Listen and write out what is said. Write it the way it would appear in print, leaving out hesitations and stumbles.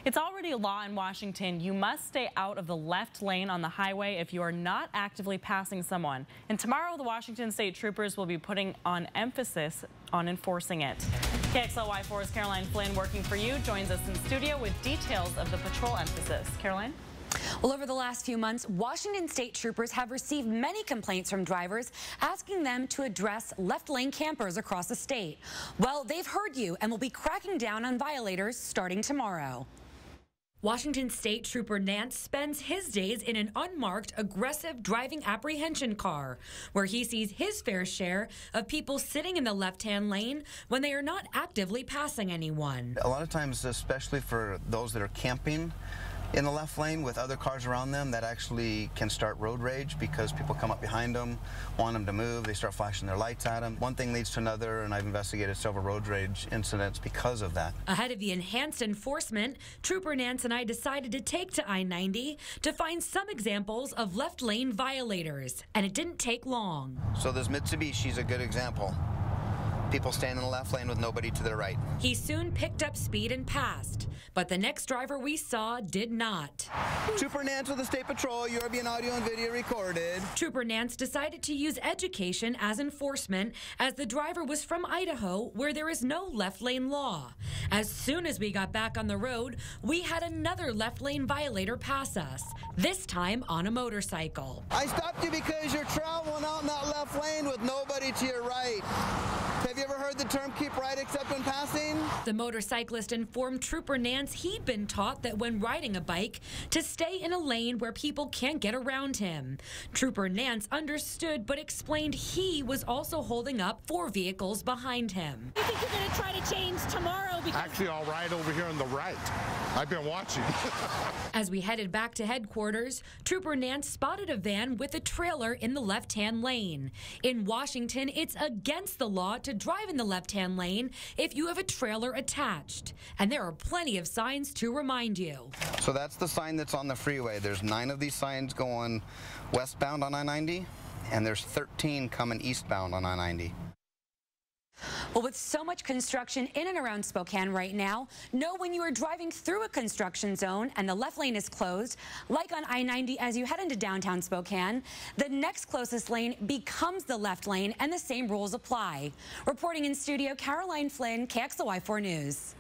It's already a law in Washington. You must stay out of the left lane on the highway if you are not actively passing someone. And tomorrow, the Washington State Troopers will be putting on emphasis on enforcing it. KXLY4's Caroline Flynn, working for you, joins us in studio with details of the patrol emphasis. Caroline? Well, over the last few months, Washington State Troopers have received many complaints from drivers asking them to address left lane campers across the state. Well, they've heard you and will be cracking down on violators starting tomorrow. Washington State Trooper Nance spends his days in an unmarked, aggressive driving apprehension car, where he sees his fair share of people sitting in the left-hand lane when they are not actively passing anyone. A lot of times, especially for those that are camping in the left lane with other cars around them, that actually can start road rage because people come up behind them, want them to move, they start flashing their lights at them. One thing leads to another, and I've investigated several road rage incidents because of that. Ahead of the enhanced enforcement, Trooper Nance and I decided to take to I-90 to find some examples of left lane violators, and it didn't take long. So this Mitsubishi's a good example. People stand in the left lane with nobody to their right. He soon picked up speed and passed, but the next driver we saw did not. Trooper Nance with the State Patrol, you're being audio and video recorded. Trooper Nance decided to use education as enforcement as the driver was from Idaho, where there is no left lane law. As soon as we got back on the road, we had another left lane violator pass us, this time on a motorcycle. I stopped you because you're traveling out in that left lane with nobody to your right. Have you ever heard the term keep right except when passing? The motorcyclist informed Trooper Nance he'd been taught that when riding a bike to stay in a lane where people can't get around him. Trooper Nance understood but explained he was also holding up 4 vehicles behind him. You think you're going to try to change tomorrow? Because actually, I'll ride over here on the right. I've been watching. As we headed back to headquarters, Trooper Nance spotted a van with a trailer in the left-hand lane. In Washington, it's against the law to drive in the left-hand lane if you have a trailer attached. And there are plenty of signs to remind you. So that's the sign that's on the freeway. There's 9 of these signs going westbound on I-90, and there's 13 coming eastbound on I-90. Well, with so much construction in and around Spokane right now, know when you are driving through a construction zone and the left lane is closed, like on I-90 as you head into downtown Spokane, the next closest lane becomes the left lane and the same rules apply. Reporting in studio, Caroline Flynn, KXLY4 News.